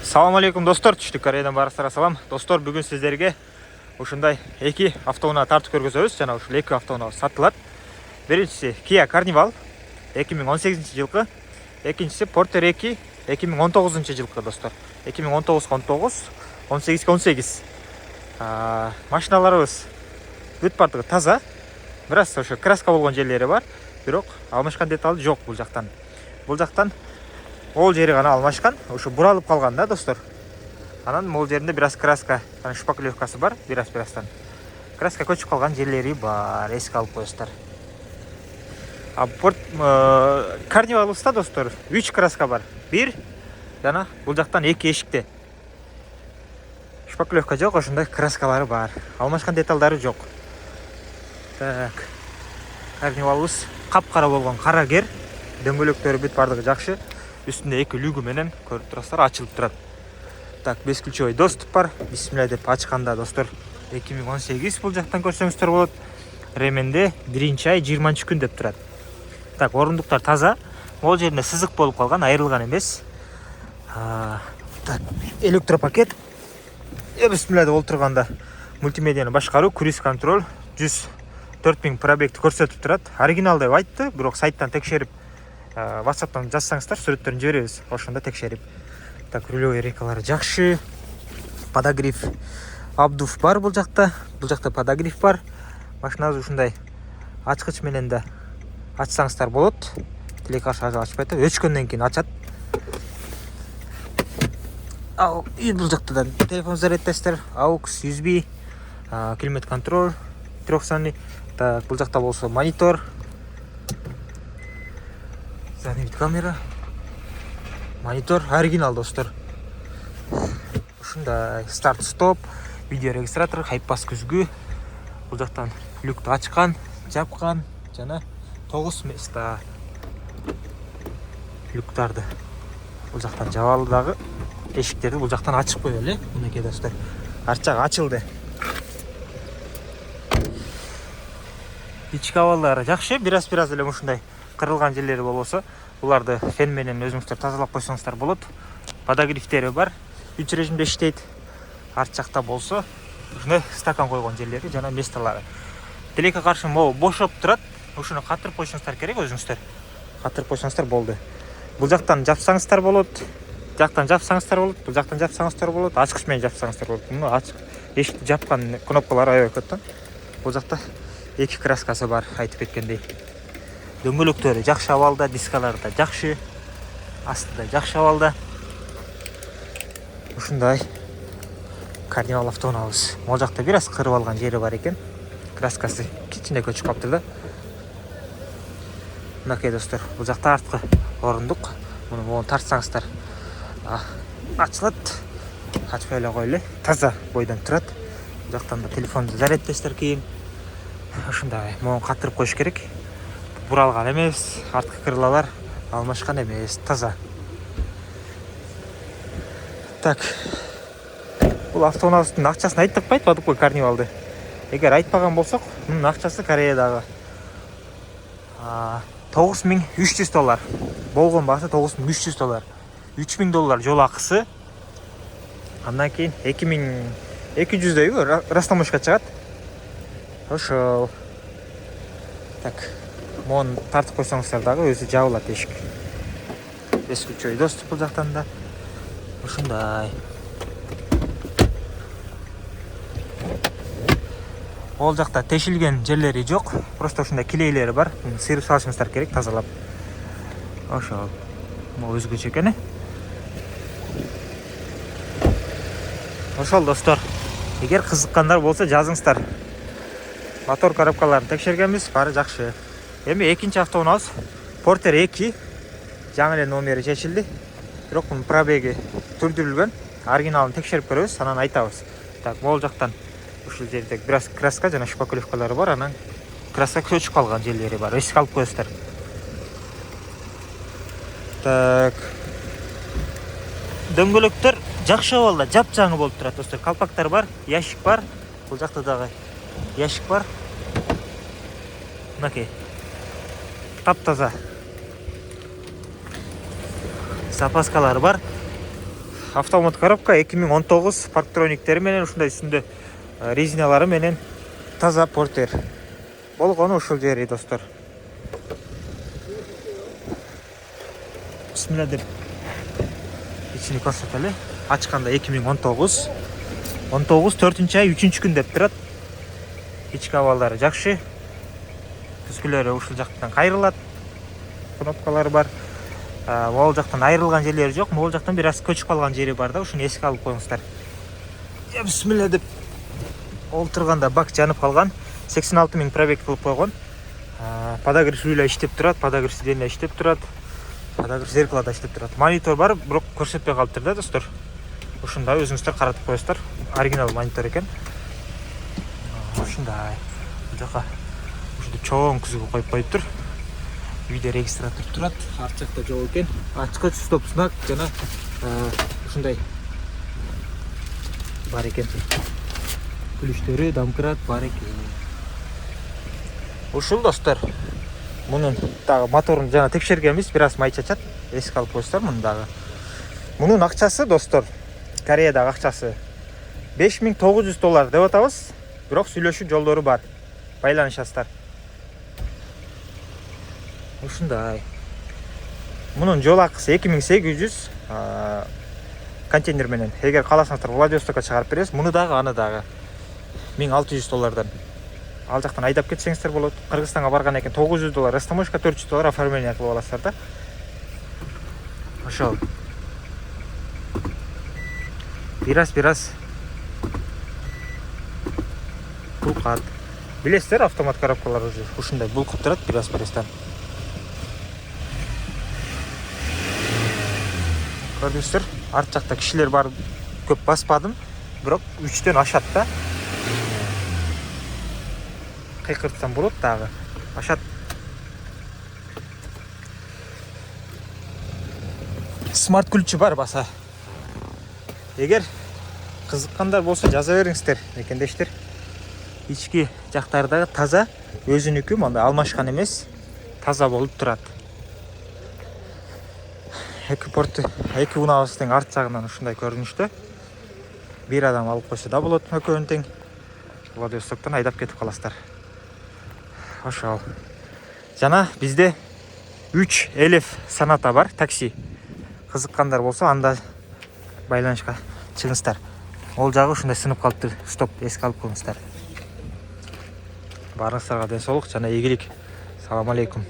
Салам алейкум достор, түштүк Кореядан барыңыздарга салам. Достор, бүгүн сиздерге ушундай эки автоунаа тартып көргөзөбүз. Жана ушул эки автоунаа сатылат. Биринчиси Kia Carnival 2018-жылкы, экинчиси Porter 2 2019-жылкы достор. 2019-18, 18-18. Машиналарыбыз бүт бардыгы таза. Бираз ошо краска болгон жерлери бар, бирок алмашкан детали жок бул жактан. Бул жактан ол жери гана алмашкан, ошо буралып калган да достор. Анан могул жеринде бираз краска, шпаклевкасы бар, бирастан. Краска көчүп калган жерлери бар, эске алып коесуздар. Карнивалыбызда достор 3 краска бар. Бир жана бул жактан 2 эшикте. Шпаклевка жок, ошондой краскалары бар. Алмашкан деталдары жок. Так. Карнивалыбыз капкара болгон кара кер. Дөңгөлөктөрү бүт бардыгы жакшы. Üstünde 2 лүгү менен көрүп турасыздар, ачылып турат. Так, бесключевой доступ бар. Бисмилля деп ачканда достор 2018 бул жактан көрсөңүздөр болот. Ременде 1-ай 20 күн деп турат. Так, орундуктар таза. Могул жеринде сызык болуп калган, айрылган эмес. Так, электропакет. Бисмилля деп олтурганда мультимедияны башкаруу, круиз контроль 104.000 пробегти көрсөтүп турат. Оригинал деп айтты, бирок сайттан текшерип WhatsApp'tan жазсаңыздар, сүрөттөрүн жиберебиз. Ошондо текшерип. Так, рулевой рейкалары жакшы. Подогрев, обдув бар бул жакта. Бул жакта подогрев бар. Машинабыз ушундай ачкыч менен да ачсаңыздар болот. Тилек ачпайт, өчкөндөн кийин ачат. Бул жакта да телефон зарядтайсыздар, AUX, USB, климат контроль, трехсанный. Так, бул жакта болсо монитор. Задний вид камера. Монитор оригинал достор. Ушундай старт-стоп, видео регистратор, хайппас күзгү. Бул жактан люкту ачкан, жапкан жана 9 места люктарды бул жактан жабалы дагы. Эшиктерди бул жактан ачып коелу эле. Мынакей достор. Арт жагы ачылды. Ички абалдары жакшы, бираз эле ушундай кырылган жерлери болбосо, буларды фен менен өзүңүздөр тазалап койсоңуздар болот. Подогревтери бар, 3 режимде иштейт. Арт жакта болсо, ушундай стакан койгон жерлери жана месталары. Тилекке каршы могу бошоп турат. Ушуну катырып койсоңуздар керек өзүңүздөр. Катырып койсоңуздар болду. Бул жактан жапсаңыздар болот. Жактан жапсаңыздар болот, бул жактан жапсаңыздар болот, ачкыч менен жапсаңыздар болот. Муну ачып, эшикти жапкан кнопкалар аябай көп да. Бул жакта 2 краскасы бар, айтып кеткендей. Дөңгөлөктөрү жакшы абалда, дискалары да жакшы. Астында жакшы абалда. Ушундай Carnival автоунаабыз. Могул жакта бираз кырып алган жери бар экен. Краскасы кичине көчүп калыптыр да. Мынакей достор, бул жакта арткы орундук. Муну тартсаңыздар ачылат. Ачпай эле коелу. Таза бойдон турат. Бул жактан да телефонду зарядтайсыздар кийин. Ушундай могу катырып коюш керек. Буралган эмес, арткы крылалар алмашкан эмес, таза. Так. Бул автоунаабыздын акчасын айттык айтпадык го Карнивалды. Эгер айтпаган болсок, мунун акчасы Кореядагы $9300. Болгон баасы $9300. $3000 жол акысы. Андан кийин 2200 растаможка чыгат. Ошол. Так. Мон тартып койсоңуздар дагы өзү жабылат эшик. Бесключевой доступ бул жактан да. Ушундай. Ол жакта тешилген жерлери жок. Просто ушундай килейлери бар. Сыйрып салышыңыздар керек тазалап. Ошол. Могу өзгөчө экен. Ошол достор. Эгер кызыккандар болсо жазыңыздар. Мотор коробкаларын текшергенбиз, баары жакшы. Эми экинчи автоунаабыз Porter 2. Жаңы эле номери чечилди. Бирок мунун пробеги түрдүрүлгөн. Оригиналын текшерип көрөбүз, анан айтабыз. Так, могул жактан ушул жерде бираз краска жана шпаклевкалары бар, анан краска көчүп калган жерлери бар. Эске алып коесуздар. Так. Дөңгөлөктөр жакшы абалда, жапжаңы болуп турат достор. Калпактар бар, ящик бар. Бул жакта дагы ящик бар. Мынакей. Таптаза. Запаскалары бар. автомат коробка 2019 парктрониктери менен ушундай үстүндө резиналары менен таза портер болгону ушул жери достор. Бисмилла деп ичини көрсөтөлү. Ачканда 2019 4-ай 3-күн деп турат. Ички абалдары жакшы. Түскүлөрү ушул жактан кайрылат. Кнопкалары бар. Могул жактан айрылган жерлери жок. Могул жактан бир аз көчүп калган жери бар да, ушуну эске алып коюңуздар. Бисмилла деп олтурганда бак жанып калган. 86 000 пробег кылып койгон. Подогрев руль иштеп турат, подогрев сиденье иштеп турат. Подогрев зеркало да иштеп турат. Монитор бар, бирок көрсөтпөй калыптыр да достор. Ушундай өзүңүздөр каратып коесуздар. Оригинал монитор экен. Ушундай. Бул жака ушундай чоң күзгү коюп коюптур. Видео регистратор турат. Арт жакта жок экен. Ачкыч, стоп знак жана ушундай бар экен. Күлүштөрү, домкрат бар экен. Ушул достор. Мунун дагы моторун жана текшергенбиз, бир аз май чачат. Эске алып коесуздар муну дагы. Мунун акчасы достор, Кореядагы акчасы $5900 деп атабыз. Бирок сүйлөшүү жолдору бар. Байланышасыздар. Ушундай. Мунун жол акысы 2800 контейнер менен. Эгер кааласаңыздар Владивостокко чыгарып беребиз. Муну дагы, аны дагы $1600. Ал жактан айдап кетсеңиздер болот. Кыргызстанга барган экен $900, растаможка $400 оформление кылып аласыздар да. Ошол. Бир аз булкат. Билесиздер, автомат коробкалар уже ушундай булкап турат бир аз. Көрдүңүздөр, арт жакта кишилер бар, көп баспадым, бирок 3төн ашат да. Кыйкыртсам болот дагы. Ашат. Смарт ключү бар баса. Эгер кызыккандар болсо жаза бериңиздер, экендештер. Ички жактардагы таза, өзүнүкү, мындай алмашкан эмес, таза болуп турат. Эки унабыз тең арт жагынан ушундай көрүнүштө. Бир адам алып койсо да болот, экөөнү тең. Владивостоктон айдап кетип каласыздар. Ошол. Жана бизде 3 элеф Саната бар, такси. Кызыккандар болсо анда байланышка чыгыңыздар. Ол жагы ушундай сынып калыптыр. Стоп, эске алып коюңуздар. Барыңыздарга ден соолук жана ийгилик. Салам алейкум.